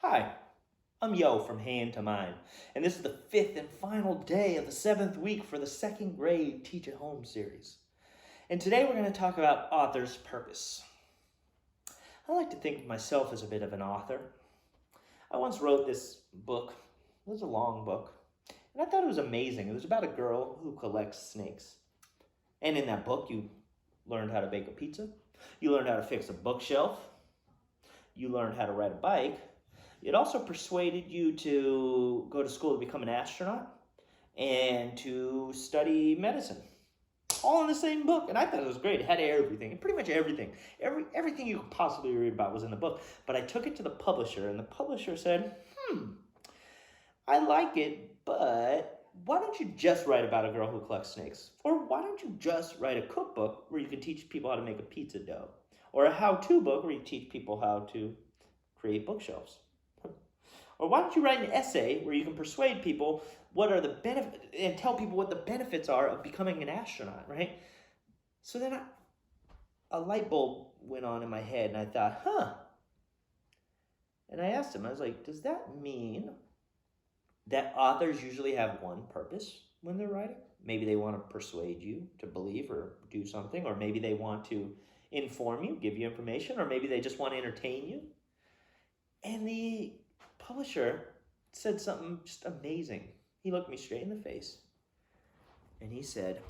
Hi, I'm Yo from Hand to Mind, and this is the fifth and final day of the seventh week for the second grade Teach at Home series. And today we're going to talk about author's purpose. I like to think of myself as a bit of an author. I once wrote this book. It was a long book, and I thought it was amazing. It was about a girl who collects snakes. And in that book, you learned how to bake a pizza, you learned how to fix a bookshelf, you learned how to ride a bike. It also persuaded you to go to school to become an astronaut and to study medicine. All in the same book. And I thought it was great. It had everything, pretty much everything. Everything you could possibly read about was in the book. But I took it to the publisher, and the publisher said, I like it, but why don't you just write about a girl who collects snakes? Or why don't you just write a cookbook where you can teach people how to make a pizza dough? Or a how-to book where you teach people how to create bookshelves? Or why don't you write an essay where you can persuade people what are the benefits and tell people what the benefits are of becoming an astronaut, right? So then a light bulb went on in my head, and I thought, And I asked him, I was like, does that mean that authors usually have one purpose when they're writing? Maybe they want to persuade you to believe or do something, or maybe they want to inform you, give you information, or maybe they just want to entertain you. And the publisher said something just amazing. He looked me straight in the face and he said,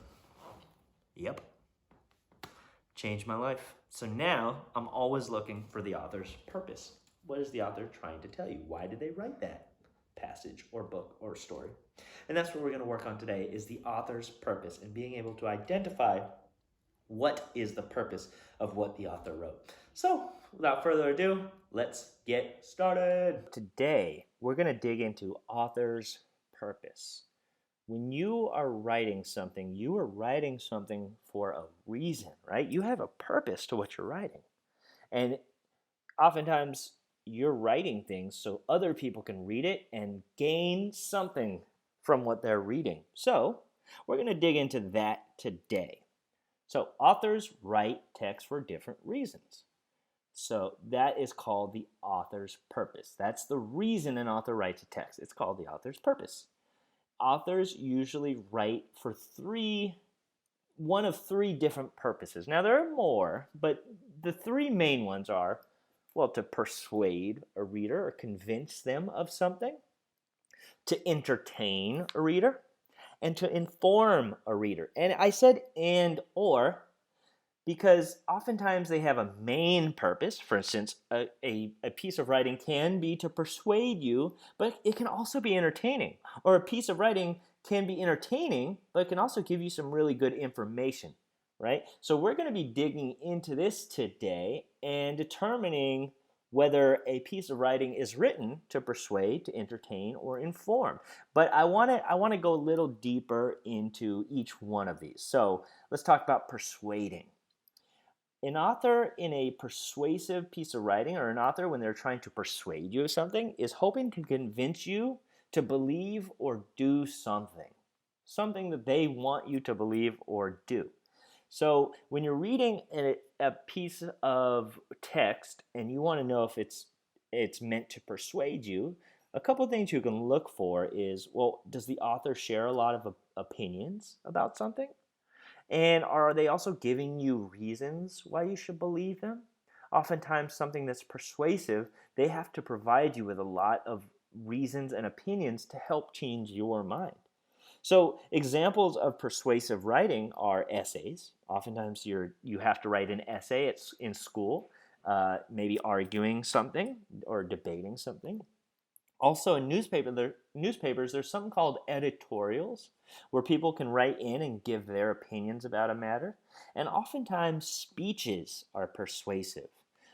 yep, changed my life. So now I'm always looking for the author's purpose. What is the author trying to tell you? Why did they write that passage or book or story? And that's what we're going to work on today, is the author's purpose and being able to identify what is the purpose of what the author wrote. So without further ado, let's get started. Today, we're going to dig into author's purpose. When you are writing something, you are writing something for a reason, right? You have a purpose to what you're writing. And oftentimes, you're writing things so other people can read it and gain something from what they're reading. So, we're going to dig into that today. So, authors write text for different reasons. So that is called the author's purpose. That's the reason an author writes a text. It's called the author's purpose. Authors usually write for one of three different purposes. Now there are more, but the three main ones are, well, to persuade a reader or convince them of something, to entertain a reader, and to inform a reader. And I said and or because oftentimes they have a main purpose. For instance, a piece of writing can be to persuade you, but it can also be entertaining. Or a piece of writing can be entertaining, but it can also give you some really good information, right? So we're going to be digging into this today and determining whether a piece of writing is written to persuade, to entertain, or inform. But I want to go a little deeper into each one of these. So let's talk about persuading. An author in a persuasive piece of writing, or an author when they're trying to persuade you of something, is hoping to convince you to believe or do something that they want you to believe or do. So when you're reading a piece of text and you want to know if it's meant to persuade you, a couple of things you can look for is, well, does the author share a lot of opinions about something? And are they also giving you reasons why you should believe them? Oftentimes, something that's persuasive, they have to provide you with a lot of reasons and opinions to help change your mind. So, examples of persuasive writing are essays. Oftentimes, you have to write an essay in school, maybe arguing something or debating something. Also, in newspapers, there's something called editorials, where people can write in and give their opinions about a matter. And oftentimes, speeches are persuasive,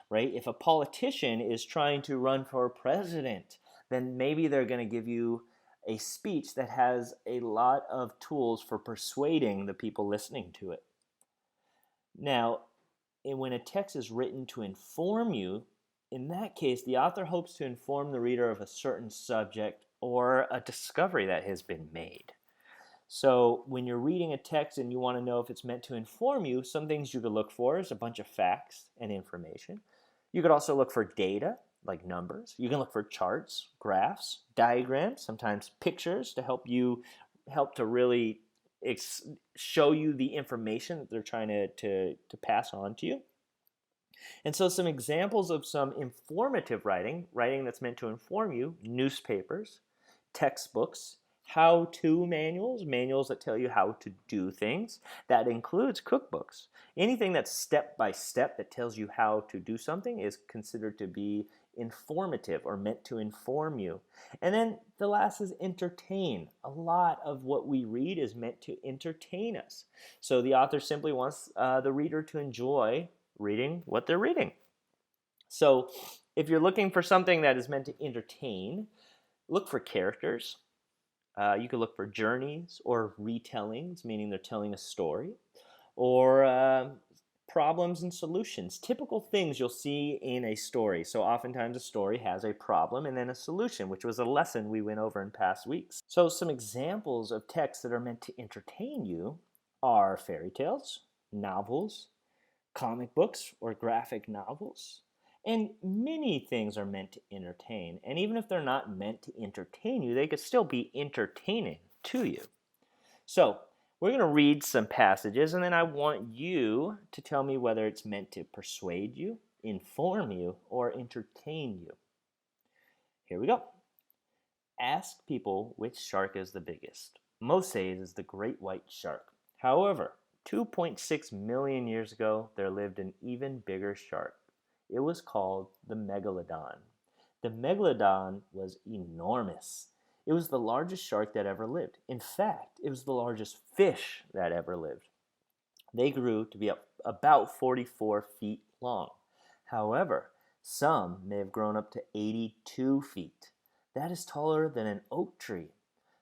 right? If a politician is trying to run for president, then maybe they're going to give you a speech that has a lot of tools for persuading the people listening to it. Now, when a text is written to inform you, in that case, the author hopes to inform the reader of a certain subject or a discovery that has been made. So when you're reading a text and you want to know if it's meant to inform you, some things you could look for is a bunch of facts and information. You could also look for data. like numbers. You can look for charts, graphs, diagrams, sometimes pictures to help to really show you the information that they're trying to pass on to you. And so some examples of some informative writing that's meant to inform you: newspapers, textbooks, how-to manuals that tell you how to do things. That includes cookbooks. Anything that's step by step that tells you how to do something is considered to be informative or meant to inform you. And then the last is entertain. A lot of what we read is meant to entertain us. So the author simply wants the reader to enjoy reading what they're reading. So if you're looking for something that is meant to entertain, look for characters. You could look for journeys or retellings, meaning they're telling a story, or problems and solutions, typical things you'll see in a story. So oftentimes a story has a problem and then a solution, which was a lesson we went over in past weeks. So some examples of texts that are meant to entertain you are fairy tales, novels, comic books or graphic novels. And many things are meant to entertain. And even if they're not meant to entertain you, they could still be entertaining to you. So we're going to read some passages, and then I want you to tell me whether it's meant to persuade you, inform you, or entertain you. Here we go. Ask people which shark is the biggest. Most say it is the great white shark. However, 2.6 million years ago, there lived an even bigger shark. It was called the megalodon. The megalodon was enormous. It was the largest shark that ever lived. In fact, it was the largest fish that ever lived. They grew to be about 44 feet long. However, some may have grown up to 82 feet. That is taller than an oak tree.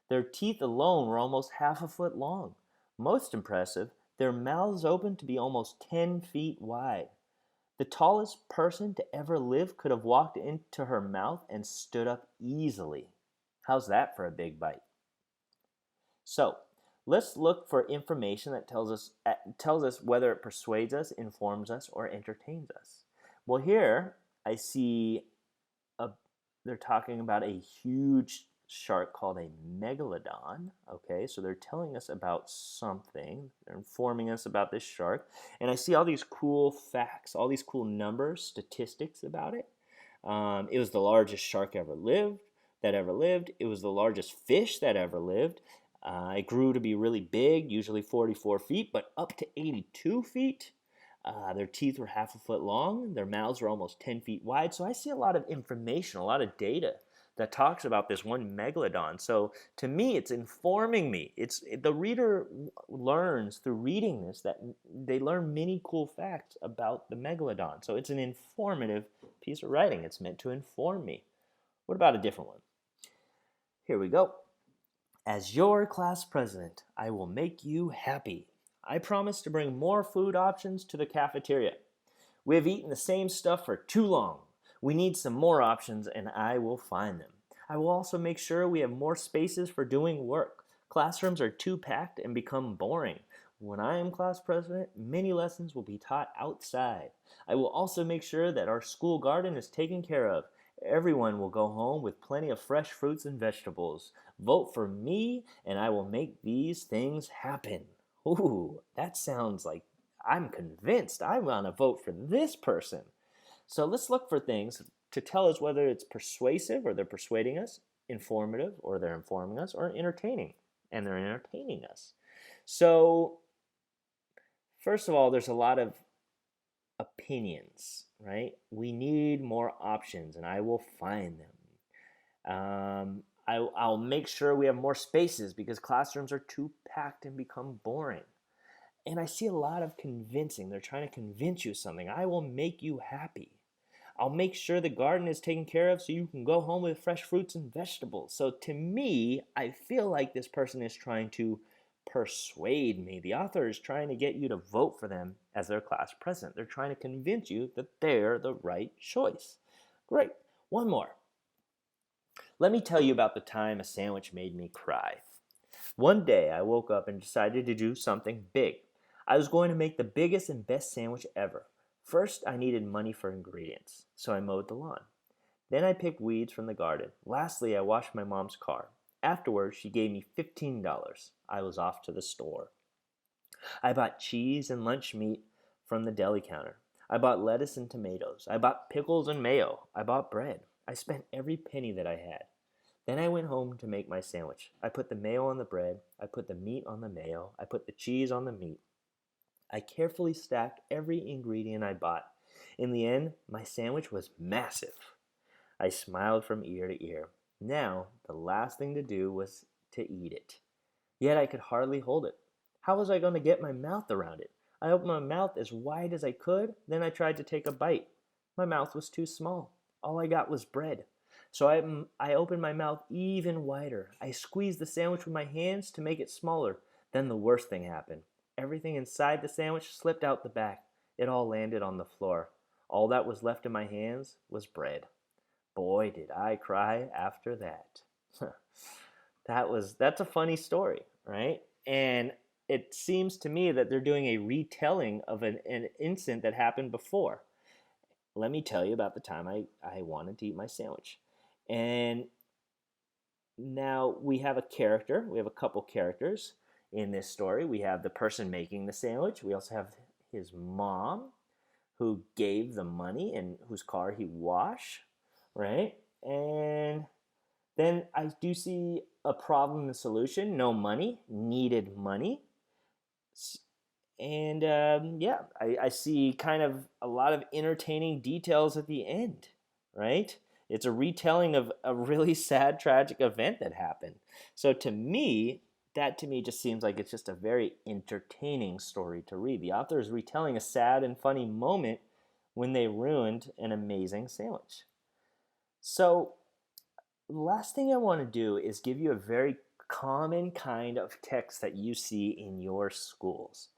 Their teeth alone were almost half a foot long. Most impressive, their mouths opened to be almost 10 feet wide. The tallest person to ever live could have walked into her mouth and stood up easily. How's that for a big bite? So, let's look for information that tells us whether it persuades us, informs us, or entertains us. Well, here I see they're talking about a huge shark called a megalodon. Okay, so they're telling us about something. They're informing us about this shark. And I see all these cool facts, all these cool numbers, statistics about it. It was the largest shark that ever lived. It was the largest fish that ever lived. It grew to be really big, usually 44 feet, but up to 82 feet. Their teeth were half a foot long. Their mouths were almost 10 feet wide. So I see a lot of information, a lot of data that talks about this one megalodon. So to me, it's informing me. The reader learns through reading this that they learn many cool facts about the megalodon. So it's an informative piece of writing. It's meant to inform me. What about a different one? Here we go. As your class president, I will make you happy. I promise to bring more food options to the cafeteria. We have eaten the same stuff for too long. We need some more options, and I will find them. I will also make sure we have more spaces for doing work. Classrooms are too packed and become boring. When I am class president, many lessons will be taught outside. I will also make sure that our school garden is taken care of. Everyone will go home with plenty of fresh fruits and vegetables. Vote for me, and I will make these things happen. Ooh, that sounds like I'm convinced. I want to vote for this person. So let's look for things to tell us whether it's persuasive or they're persuading us, informative or they're informing us, or entertaining and they're entertaining us. So first of all, there's a lot of opinions, right? We need more options and I will find them. I'll make sure we have more spaces because classrooms are too packed and become boring. And I see a lot of convincing. They're trying to convince you of something. I will make you happy. I'll make sure the garden is taken care of so you can go home with fresh fruits and vegetables. So to me, I feel like this person is trying to persuade me. The author is trying to get you to vote for them as their class president. They're trying to convince you that they're the right choice. Great. One more. Let me tell you about the time a sandwich made me cry. One day I woke up and decided to do something big. I was going to make the biggest and best sandwich ever. First, I needed money for ingredients, so I mowed the lawn. Then I picked weeds from the garden. Lastly, I washed my mom's car. Afterwards, she gave me $15. I was off to the store. I bought cheese and lunch meat from the deli counter. I bought lettuce and tomatoes. I bought pickles and mayo. I bought bread. I spent every penny that I had. Then I went home to make my sandwich. I put the mayo on the bread. I put the meat on the mayo. I put the cheese on the meat. I carefully stacked every ingredient I bought. In the end, my sandwich was massive. I smiled from ear to ear. Now, the last thing to do was to eat it. Yet I could hardly hold it. How was I going to get my mouth around it? I opened my mouth as wide as I could, then I tried to take a bite. My mouth was too small. All I got was bread. So I opened my mouth even wider. I squeezed the sandwich with my hands to make it smaller. Then the worst thing happened. Everything inside the sandwich slipped out the back. It all landed on the floor. All that was left in my hands was bread. Boy, did I cry after that. That's a funny story, right? And it seems to me that they're doing a retelling of an incident that happened before. Let me tell you about the time I wanted to eat my sandwich. And now we have a character. We have a couple characters in this story. We have the person making the sandwich. We also have his mom, who gave the money and whose car he washed, right? And then I do see a problem and solution. No money, needed money. And I see kind of a lot of entertaining details at the end, right? It's a retelling of a really sad, tragic event that happened. So to me just seems like it's just a very entertaining story to read. The author is retelling a sad and funny moment when they ruined an amazing sandwich. So the last thing I want to do is give you a very common kind of text that you see in your schools.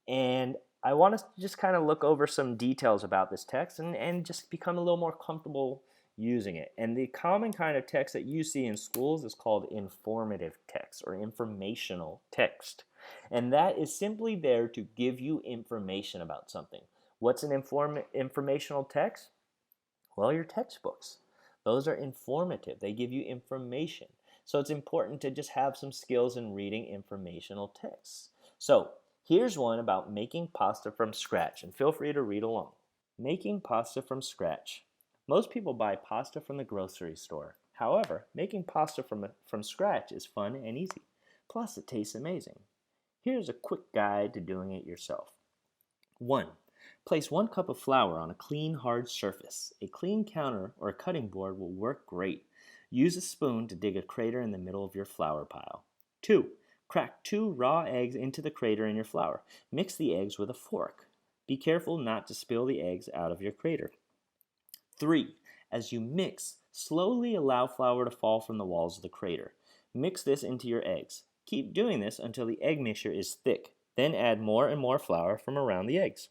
And I want us to just kind of look over some details about this text and just become a little more comfortable using it. And the common kind of text that you see in schools is called informative text or informational text. And that is simply there to give you information about something. What's an informational text? Well, your textbooks. Those are informative. They give you information. So it's important to just have some skills in reading informational texts. So here's one about making pasta from scratch, and feel free to read along. Making pasta from scratch. Most people buy pasta from the grocery store. However, making pasta from scratch is fun and easy. Plus, it tastes amazing. Here's a quick guide to doing it yourself. 1. Place 1 cup of flour on a clean, hard surface. A clean counter or a cutting board will work great. Use a spoon to dig a crater in the middle of your flour pile. 2. Crack 2 raw eggs into the crater in your flour. Mix the eggs with a fork. Be careful not to spill the eggs out of your crater. 3. As you mix, slowly allow flour to fall from the walls of the crater. Mix this into your eggs. Keep doing this until the egg mixture is thick. Then add more and more flour from around the eggs.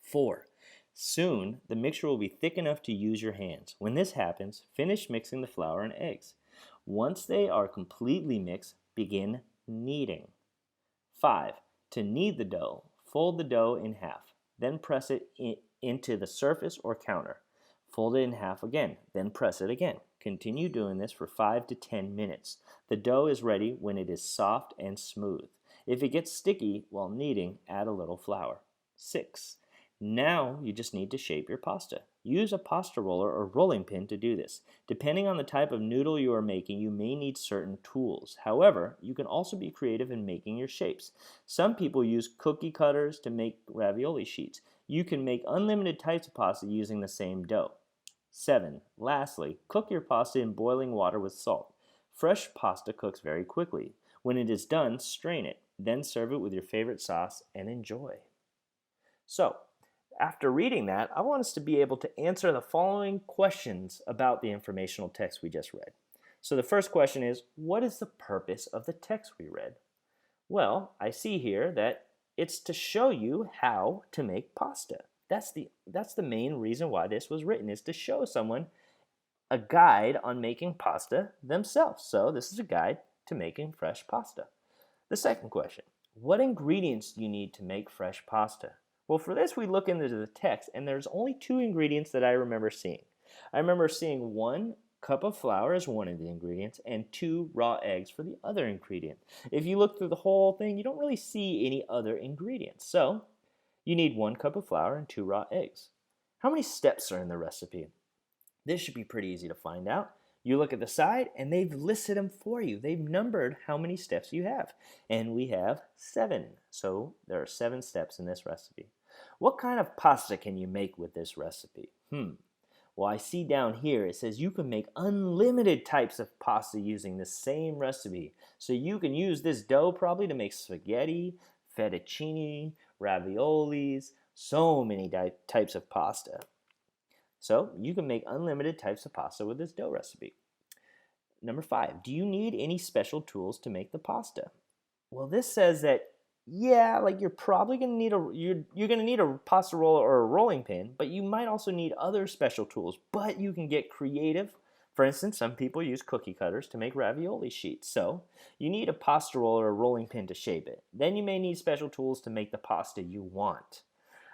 4. Soon, the mixture will be thick enough to use your hands. When this happens, finish mixing the flour and eggs. Once they are completely mixed, begin kneading. 5. To knead the dough, fold the dough in half. Then press it into the surface or counter. Fold it in half again, then press it again. Continue doing this for 5 to 10 minutes. The dough is ready when it is soft and smooth. If it gets sticky while kneading, add a little flour. 6. Now you just need to shape your pasta. Use a pasta roller or rolling pin to do this. Depending on the type of noodle you are making, you may need certain tools. However, you can also be creative in making your shapes. Some people use cookie cutters to make ravioli sheets. You can make unlimited types of pasta using the same dough. 7. Lastly, cook your pasta in boiling water with salt. Fresh pasta cooks very quickly. When it is done, strain it. Then serve it with your favorite sauce and enjoy. So, after reading that, I want us to be able to answer the following questions about the informational text we just read. So the first question is, what is the purpose of the text we read? Well, I see here that it's to show you how to make pasta. That's the main reason why this was written, is to show someone a guide on making pasta themselves. So this is a guide to making fresh pasta. The second question, what ingredients do you need to make fresh pasta? Well, for this, we look into the text, and there's only 2 ingredients that I remember seeing. I remember seeing 1 cup of flour as one of the ingredients and 2 raw eggs for the other ingredient. If you look through the whole thing, you don't really see any other ingredients. So you need 1 cup of flour and 2 raw eggs. How many steps are in the recipe? This should be pretty easy to find out. You look at the side and they've listed them for you. They've numbered how many steps you have. And we have 7. So there are 7 steps in this recipe. What kind of pasta can you make with this recipe? Well, I see down here it says you can make unlimited types of pasta using the same recipe. So you can use this dough probably to make spaghetti, fettuccine, raviolis, so many types of pasta. So you can make unlimited types of pasta with this dough recipe. Number 5, do you need any special tools to make the pasta? Well, this says that, yeah, like you're probably going to need you're going to need a pasta roller or a rolling pin, but you might also need other special tools, but you can get creative. For instance, some people use cookie cutters to make ravioli sheets. So you need a pasta roller or a rolling pin to shape it. Then you may need special tools to make the pasta you want.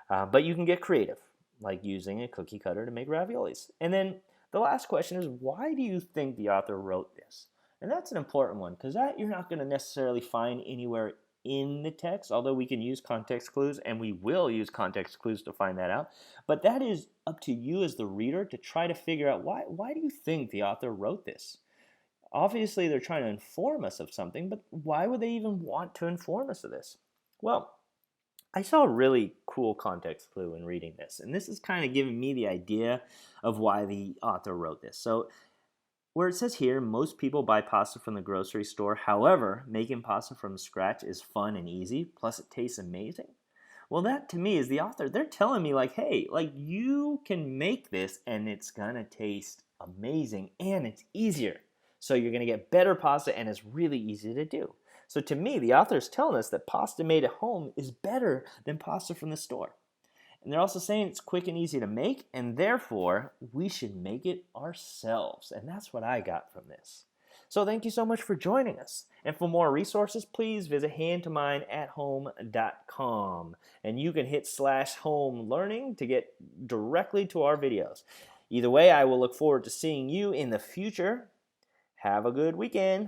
But you can get creative, like using a cookie cutter to make raviolis. And then the last question is, why do you think the author wrote this? And that's an important one, because that you're not going to necessarily find anywhere in the text, although we can use context clues, and we will use context clues to find that out. But that is up to you as the reader to try to figure out why do you think the author wrote this? Obviously, they're trying to inform us of something, but why would they even want to inform us of this? Well, I saw a really cool context clue in reading this, and this is kind of giving me the idea of why the author wrote this. So where it says here, most people buy pasta from the grocery store. However, making pasta from scratch is fun and easy, plus it tastes amazing. Well, that to me is the author. They're telling me like, hey, like you can make this and it's gonna taste amazing and it's easier. So you're gonna get better pasta and it's really easy to do. So to me, the author is telling us that pasta made at home is better than pasta from the store. And they're also saying it's quick and easy to make, and therefore, we should make it ourselves. And that's what I got from this. So thank you so much for joining us. And for more resources, please visit hand2mindathome.com. And you can hit /home learning to get directly to our videos. Either way, I will look forward to seeing you in the future. Have a good weekend.